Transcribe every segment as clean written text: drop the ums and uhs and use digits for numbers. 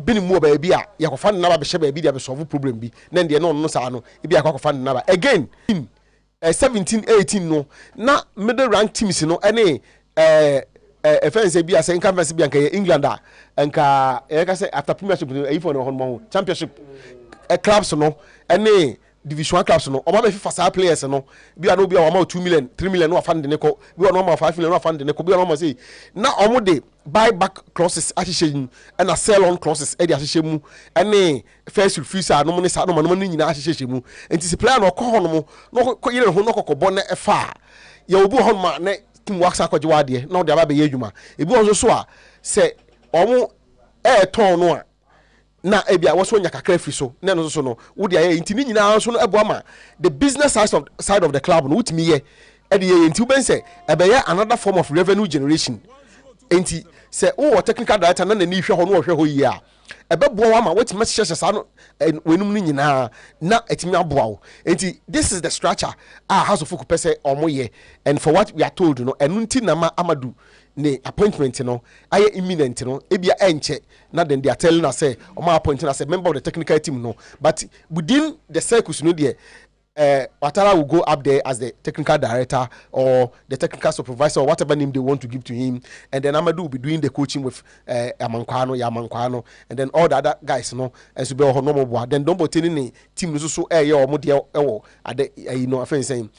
been more baby ya ko fan na ba be baby dey solve problem bi na dey no sa no e bi akwa fan na ba again 17 18 no na middle rank teams no ene FNC bi asa inka verse bi anka England anka e ka say after premiership e for no championship clubs no ene division clubs no oba be FIFA sa players no bi no bi o ma 2 million 3 million no afande ne ko bi no ma 5 million no afande ne ko bi no ma say na omo de buy back clauses ahihye and a sell on clauses e de ahihye mu ene first refusal no mo ne sa no mo nyina ahihye mu enti se player no ko ho no no ko yire ho no kokobɔ na efa ya obu ho ma ne team works akɔgye wade na o de aba be yedwuma ebi wo so a se omo ton no a na ebia woso nya kakra fi so na no so no wo de aye ntini nyina so no ebo ama the business side of the club no wutimi ye e de ye nti wo ben say ebe another form of revenue generation enti say wo technical director na ni hwe ho no hwe ho yi a ebe bo wa ma wetimi hye sa no wenum ni nyina na etimi aboa wo enti this is the structure house of folk pese omoye and for what we are told no enu nti na ma amadu ne appointment no aye imminent no ebia enche na then they are telling us say oma appointing as a member of the technical team no but within the circles no there Watara will go up there as the technical director or the technical supervisor or whatever name they want to give to him, and then Amadou will be doing the coaching with Yamankwano, and then all the other guys, and so be all normal. Then don't put any team so or modia at the offense saying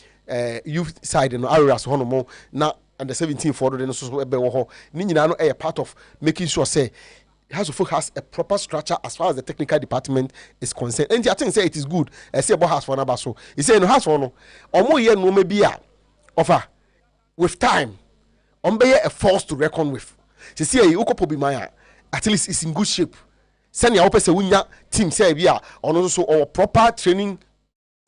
youth side and areas honomo now and the 17 forward and so a part of making sure say House of Folk has a proper structure as far as the technical department is concerned. And I think say it is good. I say about House for number so. He say no House for no. Omo ye no maybe offer with time. Be a force to reckon with. She say you ko be maya. At least it's in good shape. Send your open say wunya team say bia on also or proper training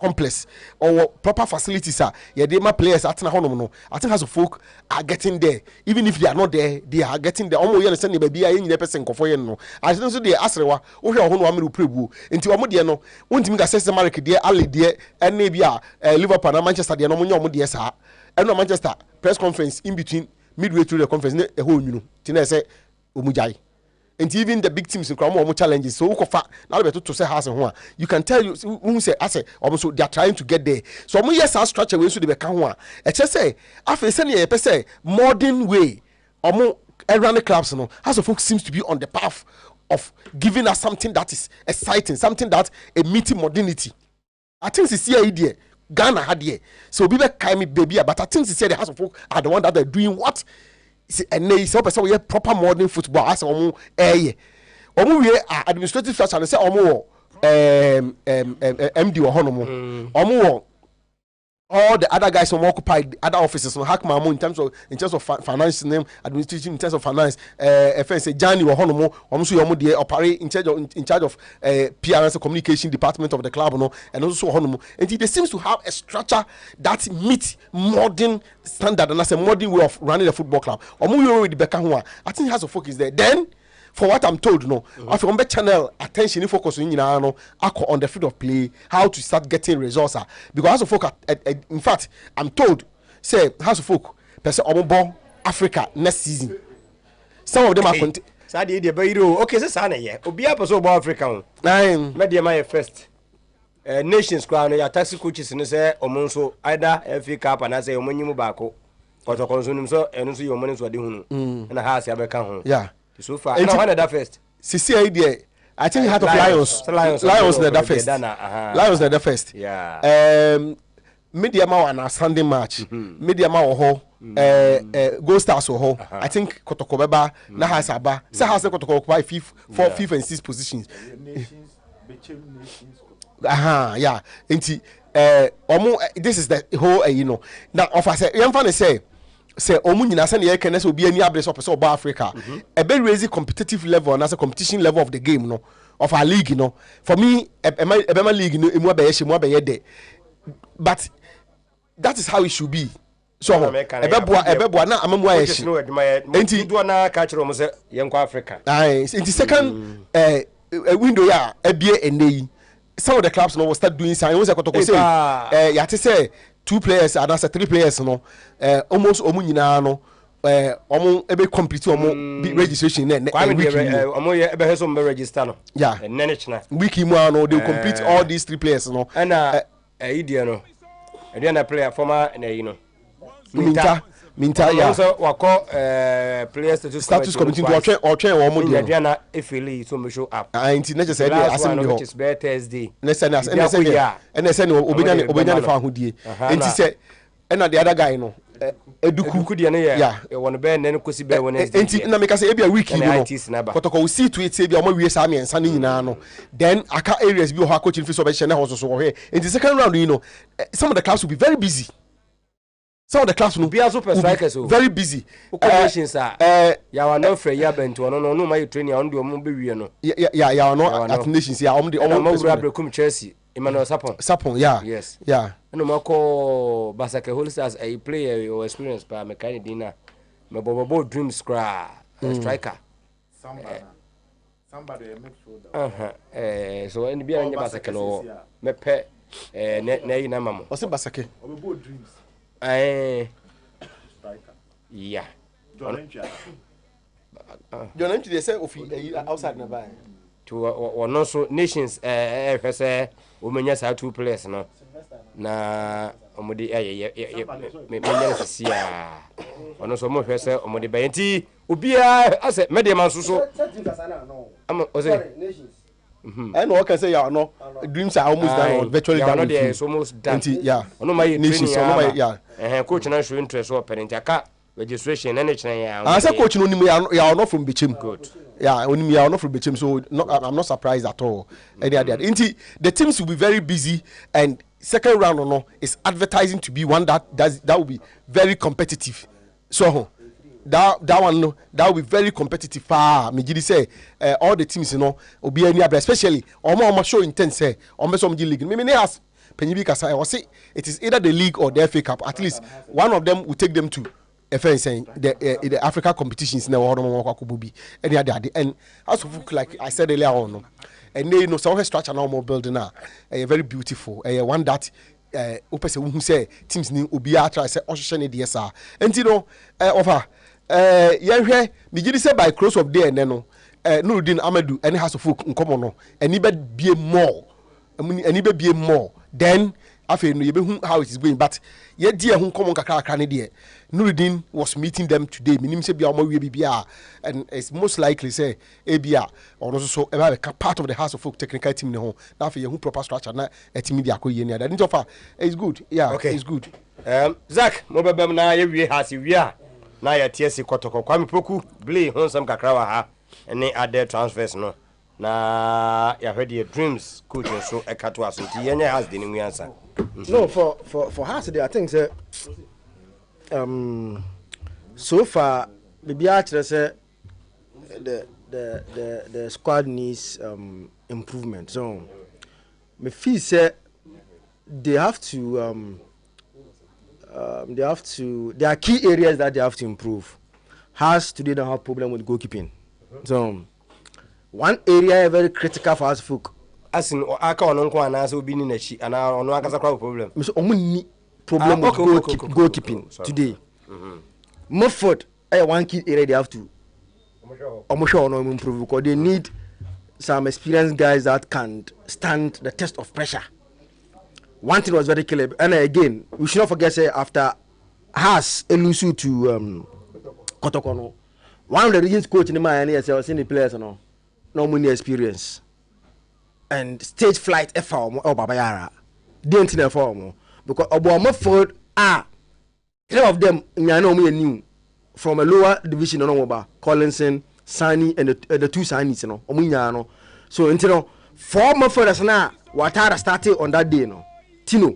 complex or proper facilities are my players at no. I think House of Folk are getting there. Even if they are not there, they are getting there. Almost understand the baby in the person for no. I think so they ask rewa o hwe ho no ameru prebu. Nti omo de no, wontimi ga sese market de alle de and maybe Liverpool and Manchester de no mo nya omo de sa. And no Manchester press conference in between midway through the conference e ho nwunu. Ti na say omujai. And even the big teams in Crown challenges, so now to say house and you can tell you who say I say almost they are trying to get there. So yes, our structure way so they become one. I just say after sending a say modern way or more around the clubs, no House of Folk seems to be on the path of giving us something that is exciting, something that a meeting modernity. I think it's here idea. Ghana had here. So be back baby, but I think it's the House of Folk are the one that are doing what. And they say we have proper modern football as omo we administrative structure and say omo MD or honomo omo all the other guys who occupy other offices no hack mamu in terms of finance name administration in terms of finance FNC Johnny or honomo omo so omo dey operate in charge of PRS communication department of the club no and also honomo and they seems to have a structure that meets modern standard and as a modern way of running the football club omo we already beka ho I think House of Folk is there then. For what I'm told, no, if you channel attention, focus on on the field of play, how to start getting results. Because House of Folk, in fact, I'm told, say House of Folk, person on Africa next season. Some of them are. Okay, so sana yeah. Obia person about Africa. Media my first. Nations crown ya taxi coaches no say omonso either FA Cup and I say omonyimu baako. But okonso so eno so your money so de hunu. Na ha se abeka ho. Yeah. So far, and when that first? CC idea. I think Heart of Lions the first. Lions the first. Yeah. Media ma wana Sunday match. Media ma ho. Gold Stars ho. I think Kotoko beba na hasaba. Say has Kotoko by fifth and sixth positions. Yeah. Enti this is the whole Now of us yamfa say omu nyina say na yeke na say obi ani abrese opese oba Africa e be raise competitive level and as a competition level of the game no of our league no for me my league no emu abeye de but that is how it should be so ebeboa na amamu ayeshi enti do na ka kire omo say yenko Africa enti second window ya ebie enei some of the clubs no will start doing something. Once I got to say, you have to say 2 players and that's 3 players, no, almost omunyina no, omo ebe complete omo registration na week omo ye ebe so mbe register no yeah nene china week mu ano they complete all these 3 players no na idea no idea na player former na you know minta yeah so wako players status committee to otwen wo mo dey idea na efili so me show up anti na just say asem which is better Thursday na say obenya fa ahodie enti say na the other guy no eduku dia na ya won be na kosi be won enti na make say e bia week no kotoko we see to it say bia mo wie sa miensa no nyina no then aka areas bi ho coaching fi so be hye na ho so ho he enti second round you know some of the class will be very busy. Some of the class will be also strikers very busy. Nations ya wa no free ya bento no no ma training on do mo be wie no ya no at nations ya om Brekum Chelsea Emmanuel Sapon yeah yes yeah no mako Basake Holsters a player or experience pa me kind dinner me bobo dreams cry striker somebody midfield so any bia nya Basake no me pe na yi na mamo o se Basake bobo dreams striker yeah John Entry they say outside na buy to one so nations say o menya sa 2 players no na omodi me menya sia ono so mo hwese omodi ba enti obia ase media man so am o say nations I know can say yeah no dreams are almost done or virtually done. Yeah, it's almost done. Yeah. Ono my nations yeah. Coach na show interest or parent aka registration and yeah. I say coach no nim ya not from Bechem. Good. Yeah, onim ya not from Bechem, so I'm not surprised at all. The teams will be very busy, and second round or no is advertising to be one that will be very competitive. So that one no, that will be very competitive. Me gidi say all the teams you know will be any especially omo show intense say omo some league. Me has Penyibi Kasa I say it is either the league or the FA Cup. At least one of them will take them to the Africa competitions na Wahono any other and as of like I said earlier on and they know some structure now more building now very beautiful one that opese who say teams ni obi atra say ohwehwe ne DSR and you know offer yehwe me gidi say by close of day no Nuruddin Amadou any house of folk nkomo no any be more any be more then after no you how it is going but ye dear who come on kakra ne dear Nuruddin was meeting them today minim say bia omo we bia and it's most likely say ebia or also so part of the house of folk technical team ne ho na after you proper structure na team bia ko ye ne that offer it's good yeah okay. It's good Zach mo bebem na ye wie ha si wie a na ya TSC kotoko Kwame Poku Blee honsam kakra wa ha any other transfers no na ya hwede dreams coach so ekato asonti yenye has the new answer. No, for her today, I think that so far maybe actually say the squad needs improvement. So me feel say there are key areas that they have to improve. Has today don't have problem with goalkeeping. So one area very critical for us folk. Asin aka ono nko ana so bi ni na chi ana ono akasa kwa problem so omo ni problem with goalkeeping today Midfield one key area they have to improve because they need some experienced guys that can stand the test of pressure. One thing was very clear, and again we should not forget say after Has elusu to Kotokono, one of the regions coach in the man here say the players no money experience and stage flight effort or babayara didn't in form because Midfield some of them new from a lower division no Collinson, Sani and the two Sanis no so until four Midfielders now Watara started on that day no Tino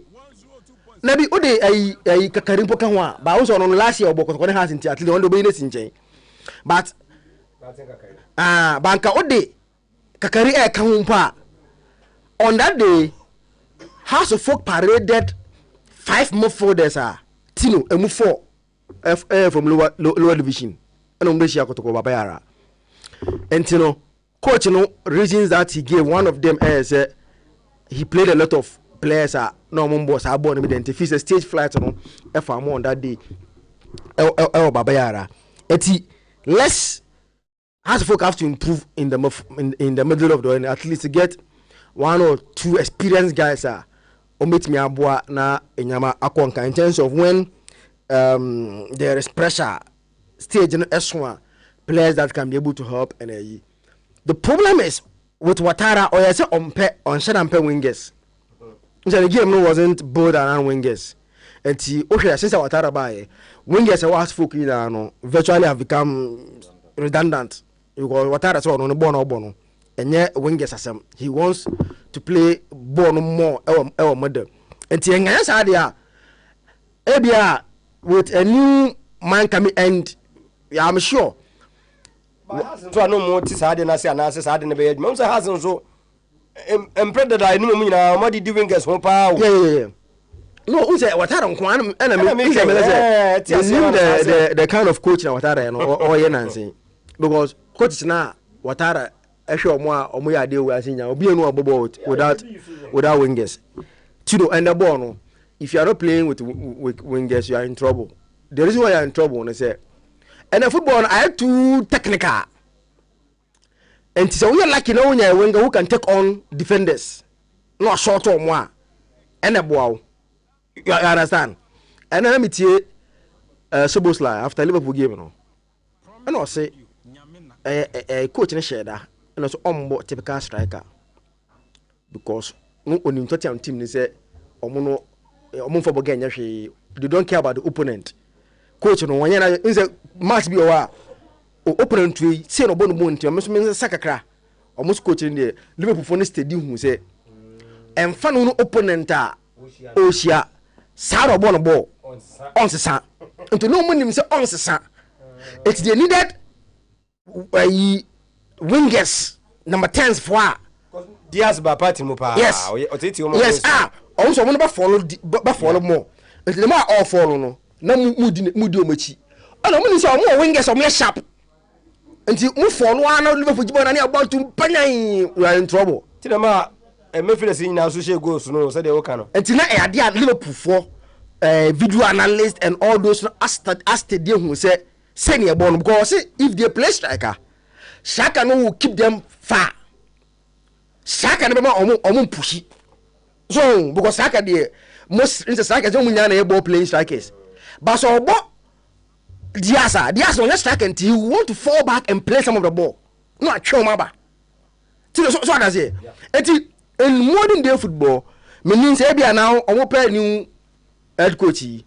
Nabi ode ay kakarimpo kan ho ba wo so no last year oboko ko has nti at least on do be nesi nchen but banka ode kakari e kan ho pa on that day House of Folk paraded 5 midfielders Tino emu 4 from lower division and on Brescia Kotoko Babayara and Tino coach no reasons that he gave one of them is he played a lot of players no boss born identify a stage flight no FM on that day Babayara. Let's as folk have to improve in the middle of the way, at least to get 1 or 2 experienced guys omit me abua na enyama akonka in terms of when there is pressure stage in S1 players that can be able to help and the problem is with Ouattara or I say on Shadampe wingers. The game wasn't built around wingers. And since Ouattara by wingers was folk virtually have become redundant. Because Ouattara saw on the bono and yet wingers as he wants to play ball more our mother. And Tiangas idea Abia with a new man coming end, yeah, I'm sure. So I know more decided and I say in the bed. Mums hasn't so imprinted. I know what did doing as one power. Yeah. No, who said what I don't want and I mean the kind of coach now what I or Nancy because coach now what I assure more or more idea we are seeing now be no about without wingers. Tino and the ball. If you are not playing with wingers, you are in trouble. The reason why you are in trouble, I say. And the football, I have too technical. And so we are like you know when you're a winger who can take on defenders, not short or more. And a ball, you understand? And then I meet you, Sobosla after Liverpool game, you know. And I say, a coach in a shader, and also on board typical striker, because no one in Tottenham team they say, Omono, for they don't care about the opponent. Coach no one is a match be a opponent we say no bonu monti am so sakakra almost coach in the Liverpool for stadium who say and fan no opponent osia sa ro ball on sesa into no money say on sesa it's they needed wingers number 10s for Diaz ba party mo pa yes also one follow more until them all follow no na mudi omachi ana mo ni say mo wingers o me sharp until mo follow ana Liverpool jibo na about to panyan we are in trouble tinama Midfield sin na so share goals no say they work no until na ade a Liverpool for video analyst and all those as they who say senior born because if they play striker Shaka no will keep them far Shaka no be omo push so because Shaka dey most in the strikers don't munya na ball playing strikers but so Diaz on the strike until you want to fall back and play some of the ball no atwa maba so I say in modern day football meaning say bia now omo play new head coach he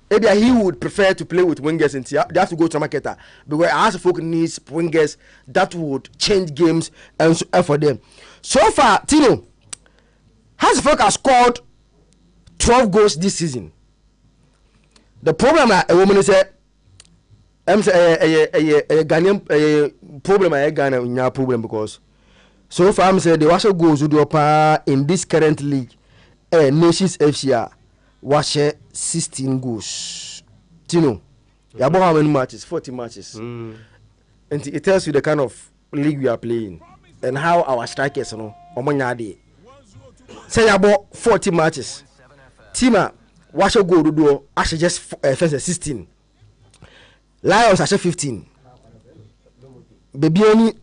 would prefer to play with wingers until they have to go to marketer because as folk needs wingers that would change games and so for them so far Tino has scored 12 goals this season. The problem a woman say I'm say a Ghanaian problem a Ghana nya problem because so far I'm say the was goals do in this current league Nations FC was 16 goals. Tino, you about how many matches? 40 matches. And it tells you the kind of league we are playing and how our strikers know omonyade. Say about 40 matches. Tima, watch your goal to do. Actually, just first 16. Lions actually 15. Baby only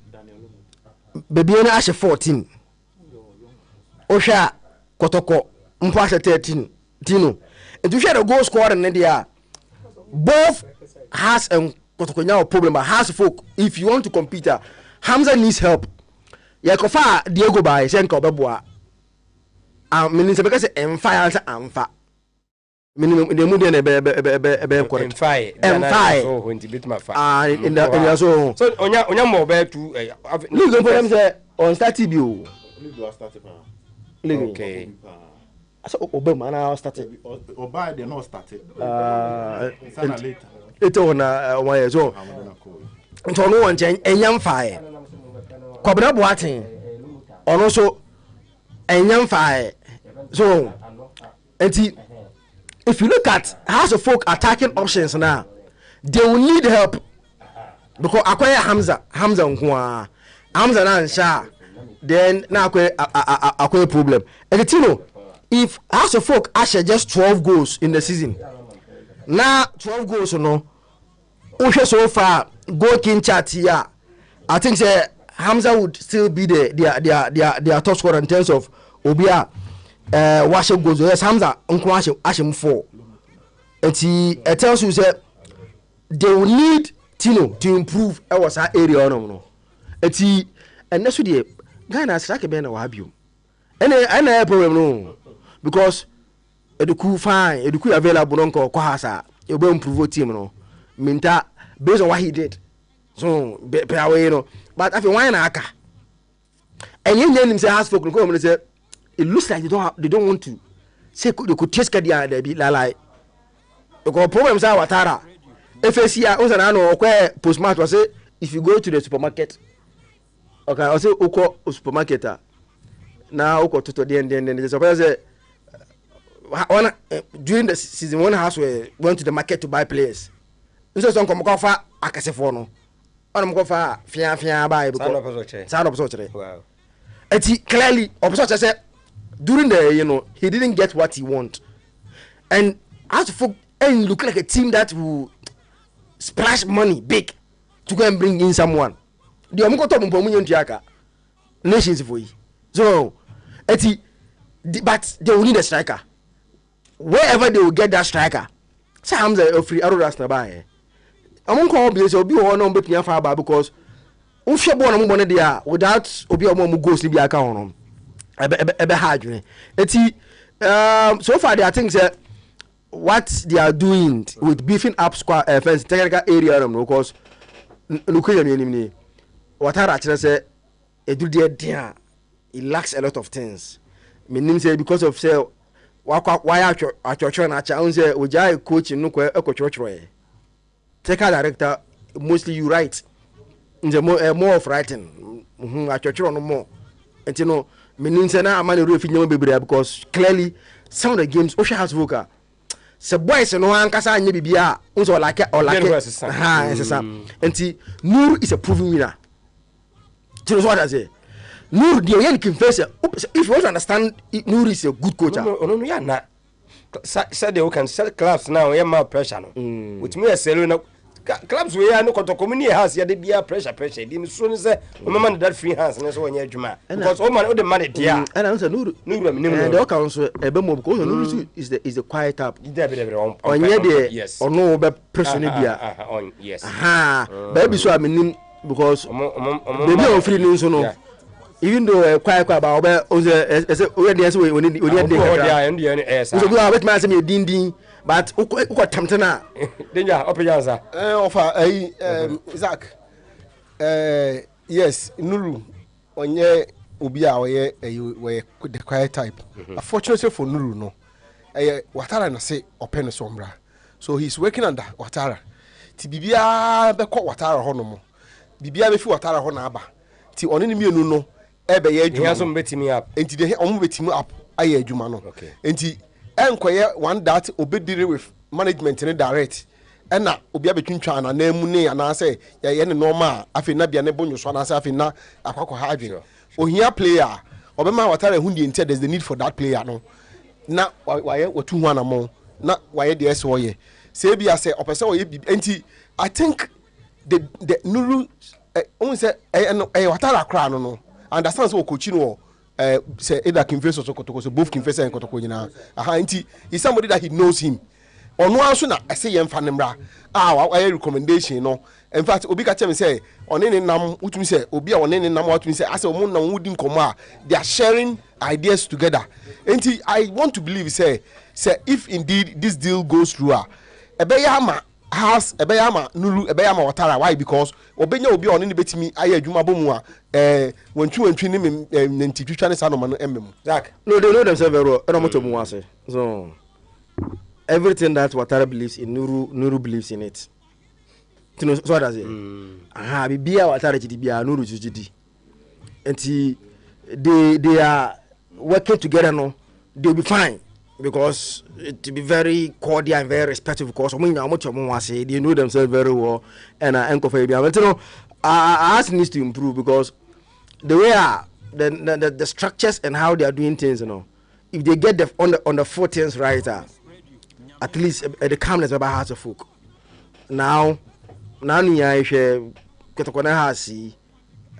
actually 14. Osha Kotoko Mpasha 13. Tino. And to share the goal scorer in India, both has and Kotoko now problem, but has folk. If you want to compete, Hamza needs help. Yakofa Diego by Senko Babua. Meaning because fire amfa minimum the mood and so when to bit my fire in the so onya more bear to look for them say on start TV okay so Obama now started Obama they not started later it on why so nto no one change enyam fire Kwabena Boateng also enyam fire. So, if you look at House of Folk attacking options now, they will need help because acquire Hamza Nkwa, Hamza and Shah, then now acquire problem. And you know, if House of Folk actually just 12 goals in the season, Now 12 goals no. Ushe so far goal king chat here. I think say Hamza would still be their top scorer in terms of Obia wash goals. Yes, Hamza unko ashim 4. And it tells you say they will need Tino to improve our area no. And that's what the Ghana strike be na wabium. And problem no because eduku fine, eduku available nko kwa hasa. You be improve team no. Minta based on what he did. So be away you know. But if you want aka. And you him say has folk come and say it looks like they don't want to. Say they could chase Kadia they be like because problems are Watara. FSC on na no kwa postmart was say if you go to the supermarket okay I say uko supermarket now uko to the end the suppose say one during the season one house we went to the market to buy players. So some come fa akasefo no on go fa fia buy because sound of so wow eti clearly opposite say during the he didn't get what he want and as for and look like a team that will splash money big to go and bring in someone the omuko to mpo munyo ntiaka nations for you so eti but they will need a striker wherever they will get that striker Sam's a free arrows na buy among call be so be one on between far because ufye born mo dia without obi omo goals ni bi aka hono ebe hard eti so far there things what they are doing with beefing up squad fence technical area because look at me Watara actually say edu there it lacks a lot of things meaning say because of say why actually na cha say ojai coach no ko ekochochro technical director mostly you write in the more of writing actually no more and meaning say na amani refi nyama bebre because clearly some of the games Osha has vocal se boys no ankasa anya bibia unso like enti Nur is a proven winner. Do you know what I say? Nur the yen can face if you want to understand Nur is a good coach. No yeah na said they can sell clubs now yeah more pressure no which me sell no clubs we are no community house ya dey bia pressure dey so say o man that free hands na so wanya adwuma because o man o dey money there and I say Nur and the council ebe mo because Nur is the quiet type onye dey ono be person bia yes baby so am because baby o free ni so no even though quiet about o say we dey say we dey so go about man say me din but uko tamtana danger opejansa offer Isaac yes Nuru onye obi a we the quiet type unfortunately for Nuru no Watara na say open sombra so he's working under Watara ti bibia be ko Watara ho no mo bibia be fi Watara ho na aba ti oni ni mienu no ebe ye adwuma so betimi up enti de omo betimi up aye adwuma no enti enkoye one that obedire with management in direct ena obi abetwintwa na namu ne ana say ye ne normal afi na bia ne bonyo so na say afi na akwakọ ha adwen ohia player obema Watara hu die ntia there's the need for that player no na waye watu hu anamo na waye de eso ye say bia say opese oye enti I think the Nuru on say Watara kra no understand so coach no say either Kimfeso so Kotoko so both Kimfeso and Kotoko nyina nti is somebody that he knows him ono anso na say yem fa nemra why recommendation no in fact obi ka tell me say onene nam utumi say obi a onene nam utumi say ase omo na wudi nkomo a they are sharing ideas together nti I want to believe say if indeed this deal goes through ebeyama has ebeyama Nuru ebeyama Watara why because obenya obi onene betimi aye adwuma bomu a wantwi ni ntitwitwa ne sanoma no emmem Zach no they know themselves very well no moto mu ase so everything that Watara believes in Nuru believes in it you know so what does it bibia Watara chidi bia Nuru chidi and they are working together no they'll be fine because to be very cordial and very respectful because they know themselves very well and but you know ours needs to improve because the way the structures and how they are doing things, you know, if they get on the 4 things right, at least the calmness about Hearts of Folk. Now I share Kotokona has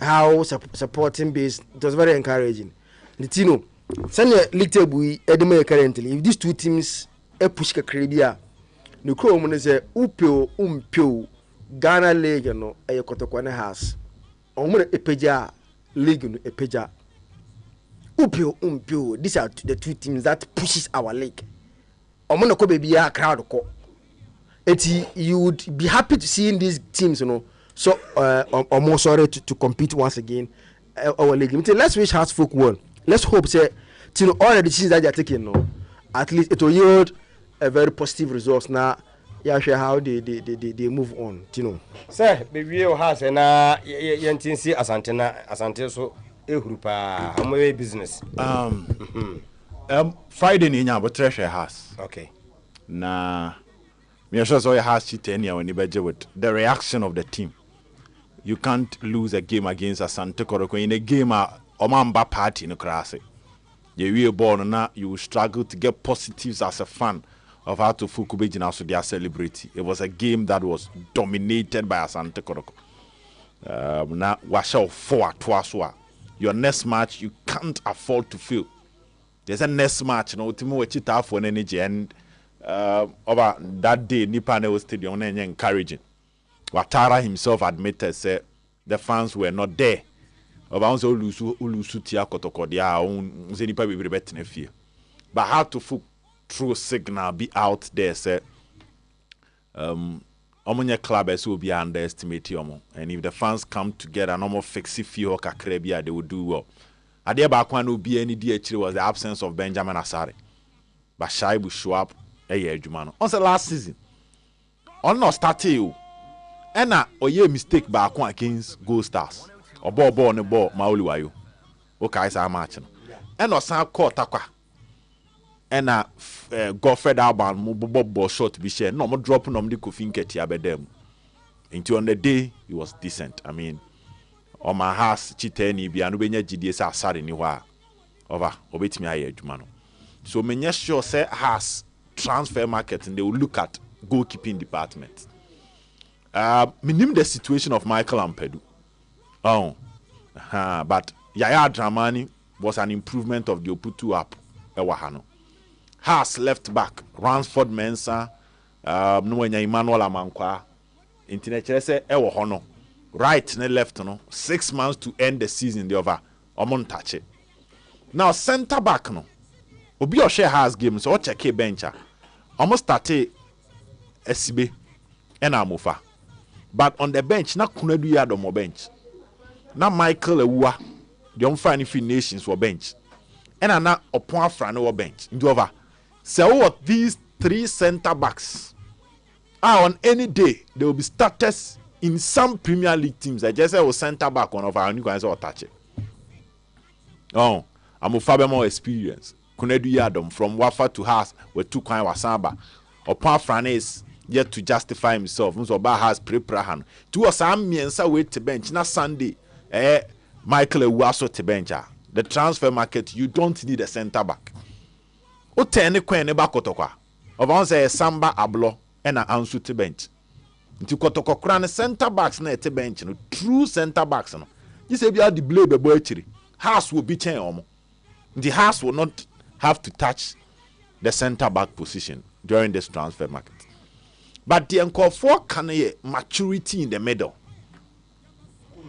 how supporting base, it was very encouraging. The Tino, send your little boy Edmure currently. If these two teams push Caribbean, the Chrome is a Upio Ghana League, you know, a Kotokona has. Omuna Epeja League Epeja. Upio, these are the two teams that pushes our league. Omuna Kobe be a crowd. You would be happy to see these teams, you know. So, or more sorry to compete once again. Our league. Let's wish Hearts Folk well. Let's hope, say, to all the decisions that they are taking, no, at least it will yield a very positive results. Now, yeah, share how they move on. You know, sir, baby, you has and yantinsi asante so ehrupa how business. Friday ni nya but treasure has. Okay. Na me sure so has chitenia when you with the reaction of the team. You can't lose a game against Asante Koroko in a game Omamba party in the class. You will born now, you will struggle to get positives as a fan of how to Fukube Jinasu their celebrity. It was a game that was dominated by Asante Koroko. Now wash out 4-2. Your next match you can't afford to fail. There's a next match, you know, Timo Chita for energy and over that day Nipaneo Stadium encouraging. Watara himself admitted said the fans were not there. But how to full true signal be out there said omunya clubs will be underestimated, and if the fans come together normal fixi feel kakrebia they will do well. Adia bakwan will be any DH was the absence of Benjamin Asare. But Shai will show up a year Jumano. On the last season. On not started you. And oye mistake back one against Gold Stars. Or ball on the ball, Mauli Wayo. Okay, I'm matching. And or some caught Takwa. And Godfred Alban, Bob short to be shared. No more dropping on the Kofin Ketiabedem. Until on the day, he was decent. I mean, on my house, Chiteni, Bianubenya GDS are sad anywhere. Over, obey me, I Jumano. So, many sure say has transfer market and they will look at goalkeeping department. Minim the situation of Michael Ampedu. But Yaya Dramani was an improvement of the Oputu up Ewahano. Haas left back, Ransford Mensah, Nwenya Emmanuel Amankwa, Internet say Ewahono. Right and left, no 6 months to end the season. The over Omontache. Now center back no. Obi Oshe has games so check a bencher. Almost started SB and Amufa. But on the bench, na Kunedu Yadomo bench. Na Michael Ewa, the unfine nations were bench. And na Opon Frano bench. Over. So what these three center backs are on any day, they will be starters in some Premier League teams. I just say was center back one of our new guys or touch it. Oh, I'm a far more experience. Kunedu Yadom from Wafa to Haas were two kind of Wasamba. Opon Franes yet to justify himself. Musoba has pre-prahan. Two or some miensa wait to bench. Na Sunday, Michael Ewaso to bench. The transfer market, you don't need a center back. O tene kwene ba kotokwa. Oba say Samba Ablo and Ansu to bench. Nti kotoko kran center backs na te bench no true center backs no. You say be the blade be boy chiri. House will be chain omo. The house will not have to touch the center back position during this transfer market. But the encore for can maturity in the middle.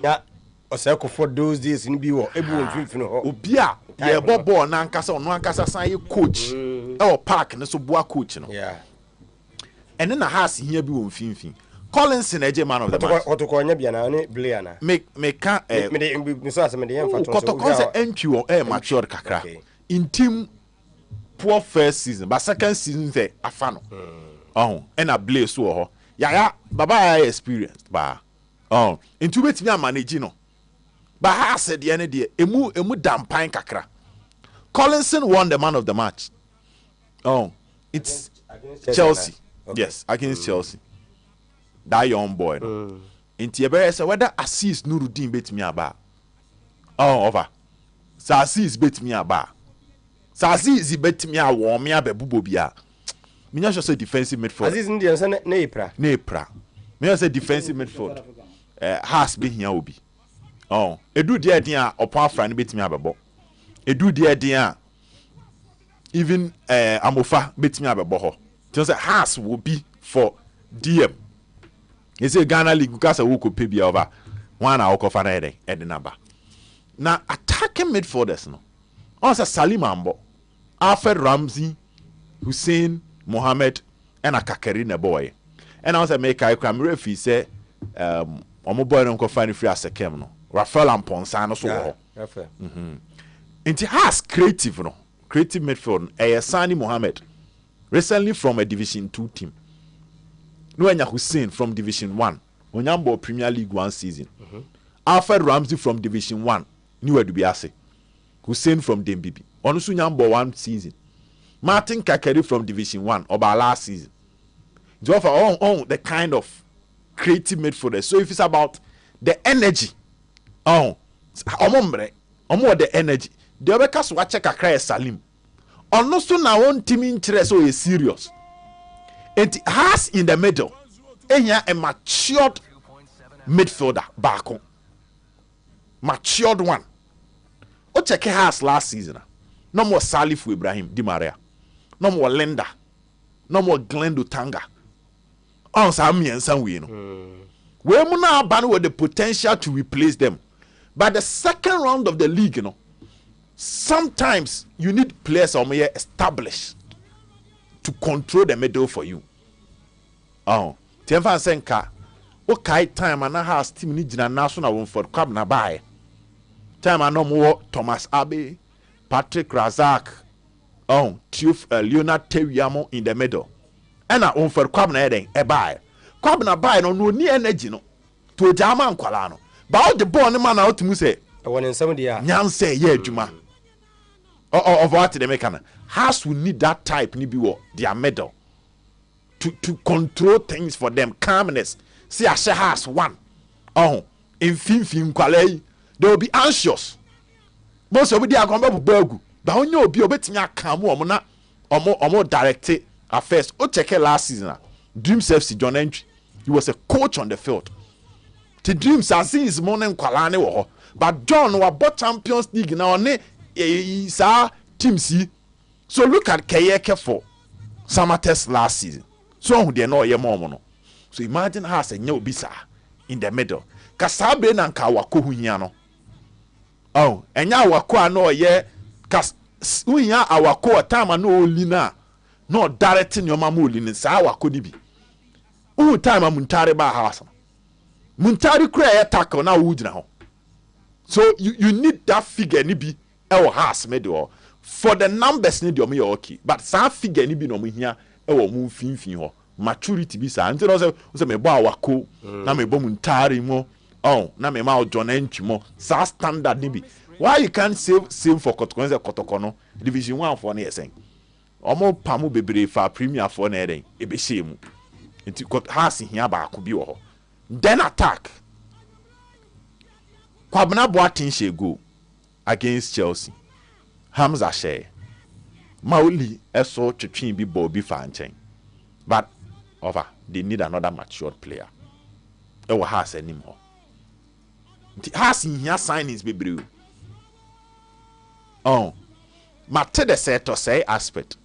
Yeah, oseko for those days in biwo ebu mfimfini ho. Obia ye bobo na nkasa ono nkasa san ye coach. E park na so boa coach no. Yeah. And then has here bi wo mfimfini. Collins in eje man of the match. Otoko nya bia na ne Blair na. Me can me so asem de yem fa to so. Otoko say NQ mature kakra. In team poor first season, but second season say afano. And a blaze so ho. Yeah, baba experienced ba. Into wait me manage no. But I said the end day, emu dampan kakra. Collinson won the man of the match. It's Chelsea. Okay. Yes, against Chelsea. That young boy. No. Into your say whether assist Nuruddin bet me aba. Over. So assist bet me aba. So assist bet me a warm me abe bubobia. me just say defensive midfield Aziz Indian say ne ipra me just say defensive midfield has be here obi oh edu dia din a opon afra ne betimi abebo edu dia din a even amofa betimi abebo ho so say has will be for DM. You say Ghana League because we could pay be over one hour for an number. Now attacking midfielders no. Also Salim Ambo, Alfred Ramsey, Hussein Mohammed, and a Kakarina boy. And also make I come refi say omo boy no find free as a kem no. Rafael Amponsano so. Rafael. It has creative no. Creative midfield. Sani Mohammed recently from a Division 2 team. Nwenya Hussein from Division 1. Onyambo Premier League 1 season. Alfred Ramsey from Division 1. New Edubiase. Hussein from Dembibi. Onusu Nyambo 1 season. Martin Kakeri from Division 1. Oba last season. It's offer on the kind of creative midfielder. So if it's about the energy, omo the energy. The other cast watch kakra Salim. Onusu na one team interest so is serious. It has in the middle a matured midfielder back on. Matured one. O check has last season. No more Salif Ibrahim Di Maria. No more Lenda. No more Glendo Tanga. On Sami and Sanwino. We now ban with the potential to replace them. But the second round of the league, you know, sometimes you need players established to control the middle for you. Oh, Tienfa Senka, okay, time and a half team need a national one for club na buy. Time and no more Thomas Abbey, Patrick Razak, Leonard Teriamo in the middle. And I own for club na heading a buy. Club na buy no ni energy no to a German Qualano. But all the born man out to say, I want in somebody Nyan say, yeah, Juma. Of what the mechanic has we need that type ni biwo their middle to control things for them. Calmness. See Asha has one. In fin kwale they will be anxious. Most of them are going to burgu. But when you be obetinya calm omo directed affairs. O check last season. Dreams FC John Entry. He was a coach on the field. The Dreams are seen his morning kwalane wo. But John was bought Champions League now ne sa team C. So look at Kayeke for Samates last season. So they know your mom. So imagine has a new bisa in the middle. Kasabe na nka wako hunyano. Enya wako ano ye kas unya awako atama no lina no directing your mamu lina sa wako dibi. Time muntari ba house. Muntari kura ye tackle na wujina ho. So you need that figure ni bi ewo has middle for the numbers need your me okay. But sa figure ni bi no mo hia ewo mu finfin ho. Maturity bi sa nti no se me bo awako na me bo muntari mo na me ma John Entry mo sa standard ni bi. Why you can't save for Kotokono Division 1 for na yesen omo pamu bebre fa Premier for na eden e be shemu nti has hia ba ko bi wo ho. Then attack Kwabena Boateng she go against Chelsea. Hamza Shea Mauli eso twetwen bi ball bi fa nchen. But over they need another matured player. Ewo has anymore. It has in here signings bebre. Mate the set or say aspect.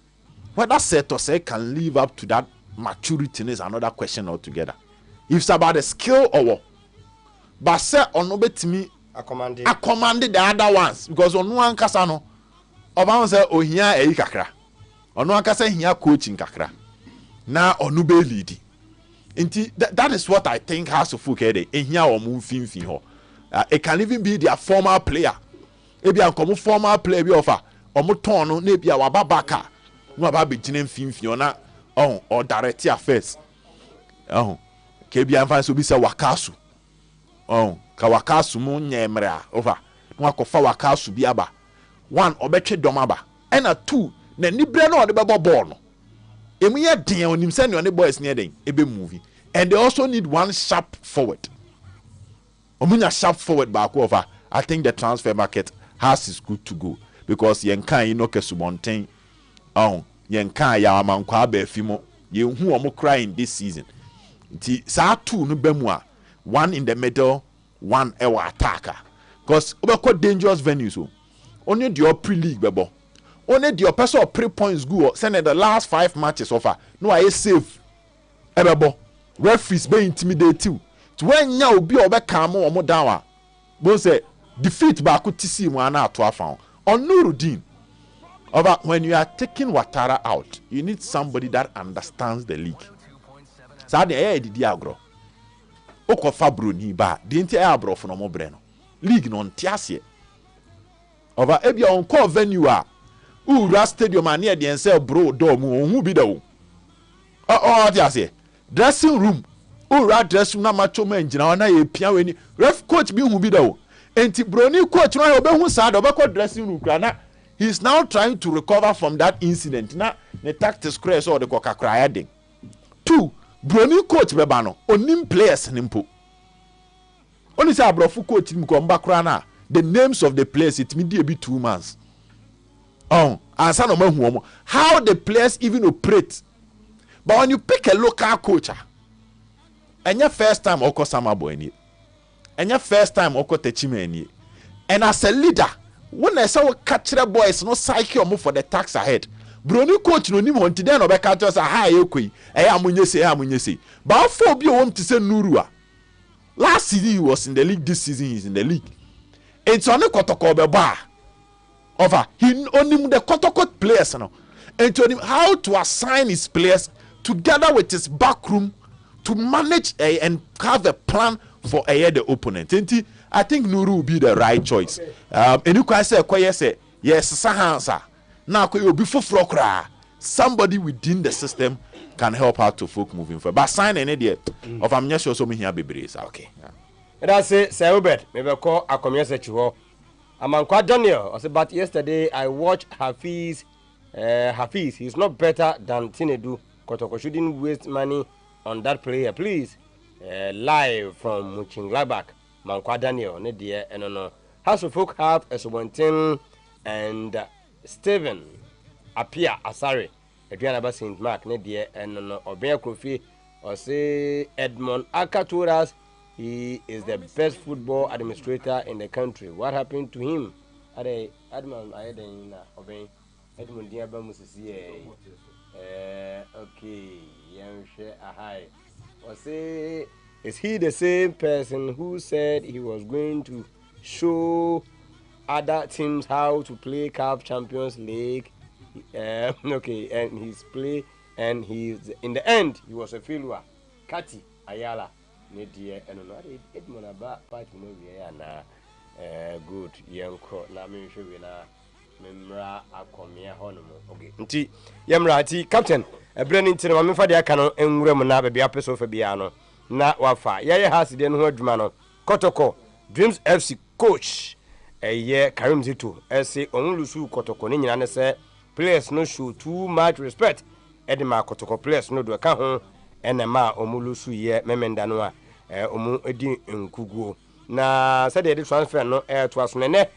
Whether set or say can live up to that maturity is another question altogether. If it's about the skill or what. But say on no bet me I commanded the other ones because on one kasano oba say ohia eyi kakra. On one kasa hia coaching kakra. Na onube lead. Inti that is what I think has to focus there. Ehia o mu finfin ho. It can even be their former player. Ebi ankomo former player bi offer. Omo ton no na ebi a waba baka. No aba be ginem finfin na or direct affairs. Kebi anfa so bi say wakasu. Ka wakasu mu nyemre a over. No akofa wakasu bi aba. One obetwe dom aba. And a two na nibre na ode bebo ball no. Emu ye den onim se ne boys ne den ebe movie. And they also need one sharp forward. Omunya sharp forward back over. I think the transfer market has is good to go because yen kan ino kesubonten yenka ya amankwa ba afimo yenhu omo crying this season nti saa two no bemu a one in the middle one ewa attacker because obekọ dangerous venues so only the pre-league bebo only the person pre points go send the last 5 matches offer no I save ebebo referees be intimidate you to when nya obi obeka mo omo down a bo say defeat ba ko tisi mu ana ato afa on Nuruddin over when you are taking Ouattara out you need somebody that understands the league sa de didi agro okofa broni ba de nti agro fo no mo bre no league no ntiase over ebia on call venue a ura stadium ane e de ense bro do mu ohun bi da wo tiase dressing room ura dressing na macho man gina na ye pia weni ref coach bi hu bi da wo enti broni coach no obehun sa da obekọ dressing room kra na he's now trying to recover from that incident na the tactics crash or the kokakra heading 2 broni coach beba no onim players nimpo oni say abrofu coach nim ko mba kra na the names of the players it mean dey be 2 months ansa no mahu omo how the players even operate but when you pick a local coach anya first time oko samabo ani anya first time oko techime ani and as a leader when I saw catch the boys no psyche omo for the tax ahead broni coach no nim honti den no be catch us ha ekoi amunye say but for bi o won to say Nuru a last season he was in the league this season he's in the league it's on kotoko be ba over he only the kotoko players no and to him how to assign his players together with his backroom to manage and have a plan for the opponent. I think Nuru will be the right choice. And you can say, yes, Sahansa. Now, somebody within the system can help out to folk moving forward. But sign an idea of I'm not sure so many here. Okay. That's it, Sir Hubert. Maybe I call a community. I'm quite Daniel. But yesterday I watched Hafiz. He's not better than Tinedu. Kotoko shouldn't waste money on that player, please. Live from Muchinglabak, Mankwa Daniel, ne dear, and no. House of Folk have a Subontin and Stephen Apia Asari, Adriana St. Mark, ne dear, and no. Obea Kofi, or say Edmond Aka told us he is the best football administrator in the country. What happened to him? Edmond, I had in Obey Edmond Diaba Musisi. Okay, young share a high. Or say, is he the same person who said he was going to show other teams how to play CAF Champions League? Okay, and he's play, and he's in the end he was a failure. Kati Ayala, Nedia, and another Edmond about part no na good young crow. Na me show we na. Memra akomia honomo okay nti yemra ati captain ebrani nti na mefa de aka no enwura mu na ba bia peso fa bia no na wafa yeye has de no ho adwuma no Kotoko Dreams FC coach Karim Zito say onlusu Kotoko ni nyina ne say players no show too much respect edema Kotoko players no do ka ho enema omulusu ye memenda no a omu edi nkuguo na say de transfer no to aso ne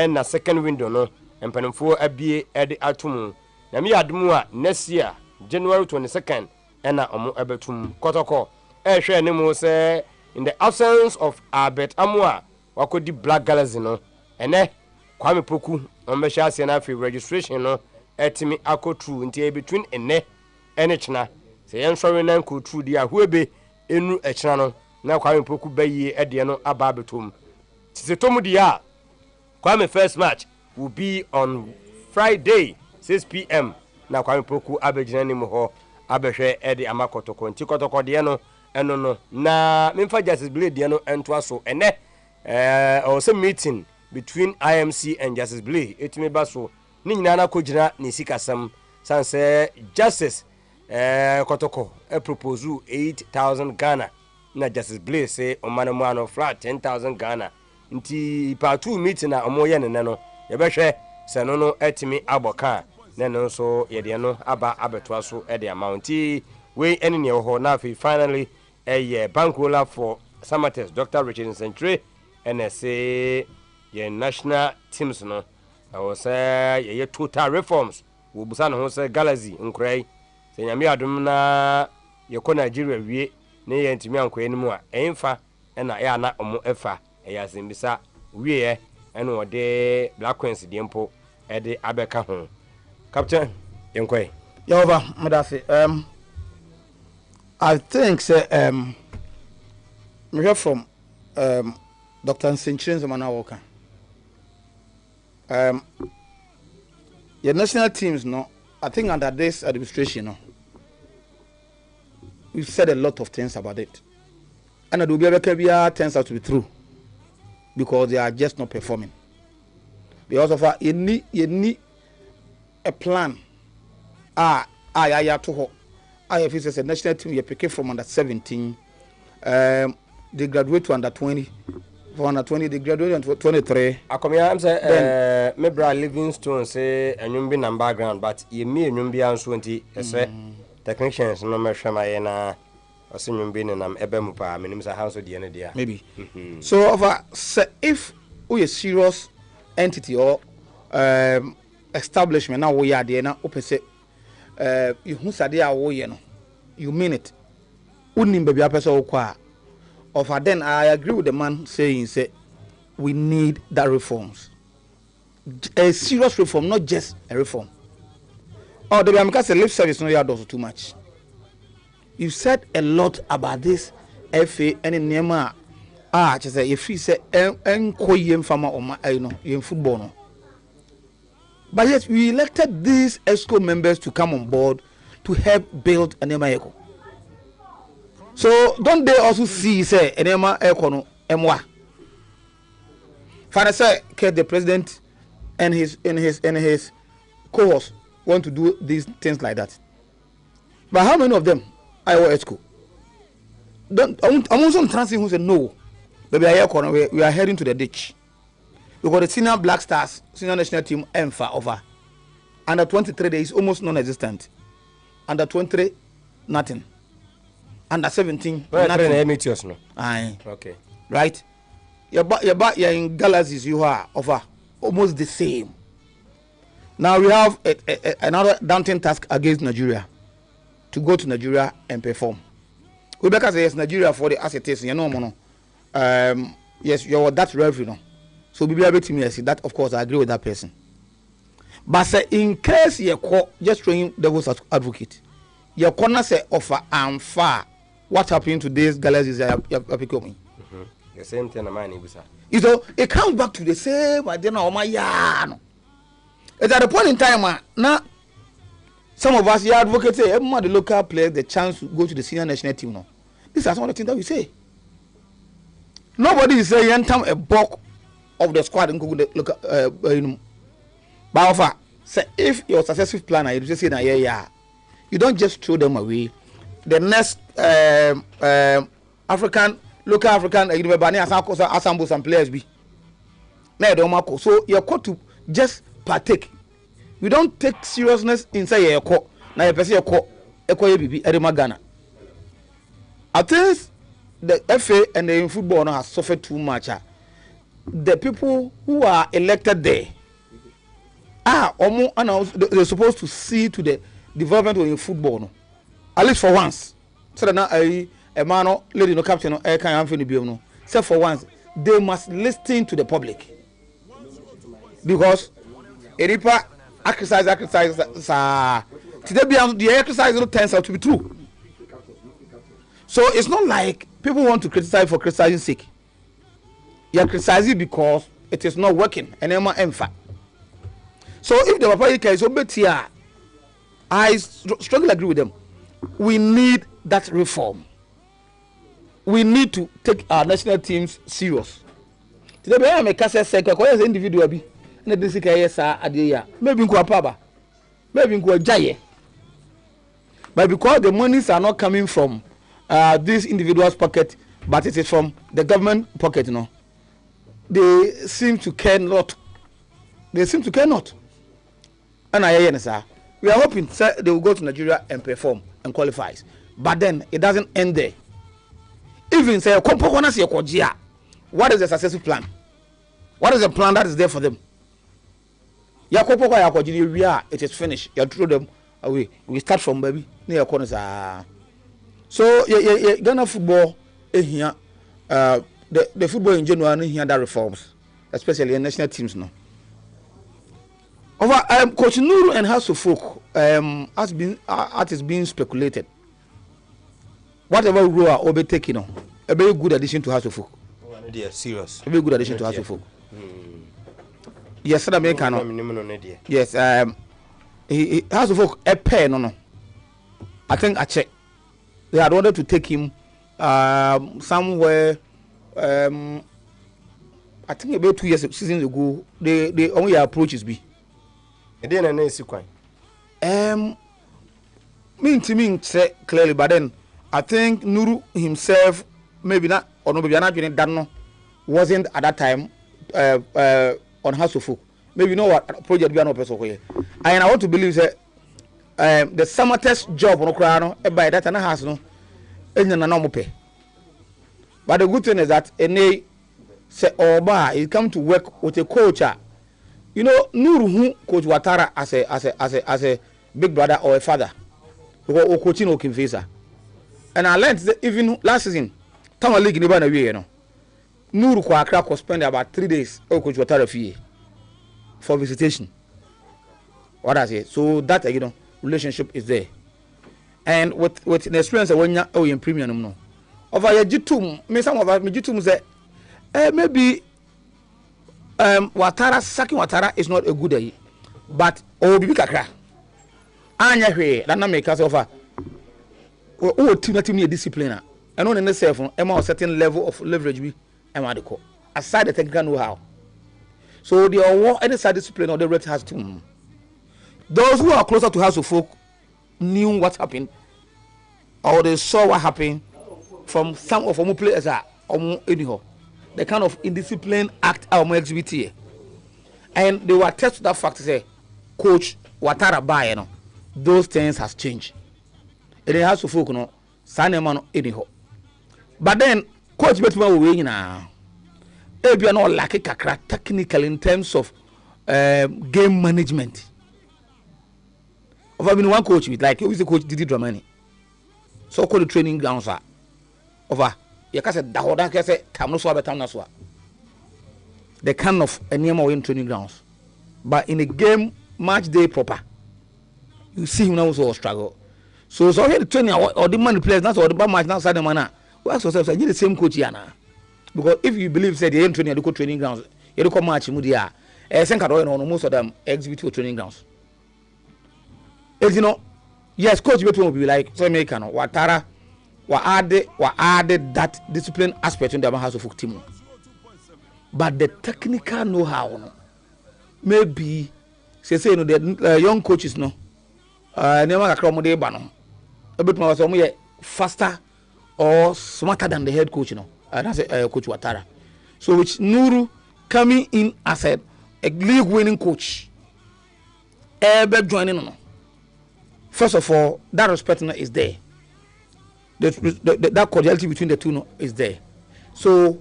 na second window no empanimfo abie ede atum na me adum a next year January 22nd na omo ebetum Kotoko hwe ne mu say in the absence of Albert Amua wakodi Black Galaxy no ene Kwame Poku ombehya ase na free registration no etimi akotru nti between ene china say ensure na nkotru dia huebe enu echina no na Kwame Poku bayi ede no aba betum tisetomu dia Kwame first match will be on Friday 6 p.m. na Kwame Poku abegina ni mu ho abehwe ede amakotoko nti Kotoko de no eno no na memfa Justice Blade de no ento aso ene also meeting between IMC and Justice Blade etime baso ni nyina na kogina ni sikasam sanse Justice Kotoko propose 8,000 Ghana na Justice Blade say omanamu ano flat 10,000 Ghana nti part 2 meeting na omoye ne no yebehwe se no etimi aboka ne no so yede no aba abetoa so e de amount we ene ne ho na finally bankroller for Samates Dr. Richard Century NSA ye national teams no I was say ye total reforms wo busa no ho say galaxy nkrai say nyame adom na yɛkɔ Nigeria wie ne yɛ ntimi ankɔ enimu a ɛmfa ɛna ya na ɔmo ɛfa ɛyɛ asɛmbisa wie ɛna wɔde Black Queens de mpo ɛde abɛka ho captain yenkɔe Yehova Madafi I think say we hear from Dr. Nsenchirin Zamana Walker. Your national teams, no, I think under this administration, no, we've said a lot of things about it. And the Ubia turns out to be true because they are just not performing. Because of you need a plan. I if it's a national team, you pick it from under 17. They graduate to under 20. For under 20, they graduate to 23. I come here, I'm saying, maybe Livingstone say, and you be in background, but you me and you be on 20. I say, technicians, no more Shamayana, or senior being and I'm Ebemupa, my name is a house of the end there. Maybe. So, if we a serious entity or establishment, now we are there now, open say, you who said they are, you mean it. Wouldn't be a person who of then I agree with the man saying say we need that reforms, a serious reform, not just a reform. Oh, the because the lip service no you does too much. You said a lot about this FA and in Nema. Just say if he say enkoyem farmer or my in football no. But yes, we elected these ESCO members to come on board to help build an Eco. So don't they also see say enema econo emwa? Father say the president and his co-hosts want to do these things like that. But how many of them are ESCO? I'm also translating who say no. Baby, we are heading to the ditch. Because the senior Black Stars, senior national team, EMFA over. Under 23 days almost non-existent. Under 23, nothing. Under 17, nothing. Aye. Okay. Right? You're in galaxies, you are over almost the same. Now we have another daunting task against Nigeria. To go to Nigeria and perform. Rebecca says Nigeria for the assets, you know, yes, you're that referee, no. So be able to me see that, of course, I agree with that person. But say in case you just showing devil's advocate, your corner say offer and far. What happened to these galaxies becoming? The same thing I mind, so it comes back to the same idea of my yarn. It's at the point in time now. Some of us, advocates say, everyone the local players the chance to go to the senior national team. No, these are some of the things that we say. Nobody is saying a bulk of the squad and go the local. But say if you're a successful planner, you just say that yeah, you don't just throw them away. The next local African, assemble some players be. So you're called to just partake. We don't take seriousness inside your court. Now you person your court, Ghana. I think the FA and the football has suffered too much. The people who are elected there they're supposed to see to the development of in football. No? At least for once. So that now a man lady no captain no can no. So for once, they must listen to the public. Because Eripa exercise today the exercise turns out to be true. So it's not like people want to criticize for criticizing sake. You are criticizing because it is not working. And so if the Papa is here, I strongly agree with them. We need that reform. We need to take our national teams serious. Today, I make a say, because individual be. Maybe but because the monies are not coming from these individuals' pocket, but it is from the government pocket, you know, they seem to care not. And we are hoping they will go to Nigeria and perform and qualify. But then it doesn't end there. Even say, what is the successful plan? What is the plan that is there for them? Yakopo Yakojini, it is finished. You throw them away. We start from baby near corners. So Ghana football here, the football in general here that reforms, especially in national teams now. Over Coach Nuru and House of Folk has been speculated. Whatever role will be taken on, a very good addition to House of Folk. Serious. A very good addition to House of Folk. Yes, sir, yes, he House of Folk a pair no. I think I checked. They had wanted to take him somewhere. I think about 2 years seasons ago. They only approaches be. And then I know it's quite. Mean to me say clearly, but then I think Nuru himself maybe not or maybe not doing that wasn't at that time on House of Folk. Maybe you know what project we are not person here. And I want to believe that the summer test job onOkrano by that and a house no in an normal pay. But the good thing is that any say Oba he come to work with a coach. You know, Nuru coach Watara as a big brother or a father. Because coaching Okimfisa. And I learned that even last season, Tama League never away, you know. Nuru Kwakra could spend about 3 days coach Watara fee for visitation. What I say. So that relationship is there. And with the experience when you in premium no. Over your Jitum, me some of us me Jitum say maybe Watara sacking Watara is not a good day, but Obi Kakra. Anya hwe that na make us offer. Team discipliner. And on in the self a certain level of leverage we am aside the technical know-how. So the award any side discipline or the rest has to. Those who are closer to House of Folk knew what happened, or they saw what happened from some of our players anyhow. The kind of indiscipline act our exhibit here. And they were tested that fact to say, Coach Watara Bay, those things has changed. It has to focus on Saneman anyhow. But then Coach Betman will win now. If you are not like a technical in terms of game management. I've been one coach with like who is the coach Didi Dramani. So called the training grounds are over. You can say that can say the kind of a name in training grounds. But in a game match day proper, you see him now also struggle. So here the training or the money players, that's all the bad match now side the man. We ask ourselves, I need the same coach here now. Because if you believe say they ain't training at the training grounds, you don't come match mudia. I think most of them exhibit training grounds. As you know, yes, coach will be like so American Watara added that discipline aspect in the House of Folk team. But the technical know-how maybe say the young coaches no never accommodate bano a bit more faster or smarter than the head coach that's Coach Watara. So which Nuru coming in as a league winning coach joining first of all that respect is there. That cordiality between the two is there. So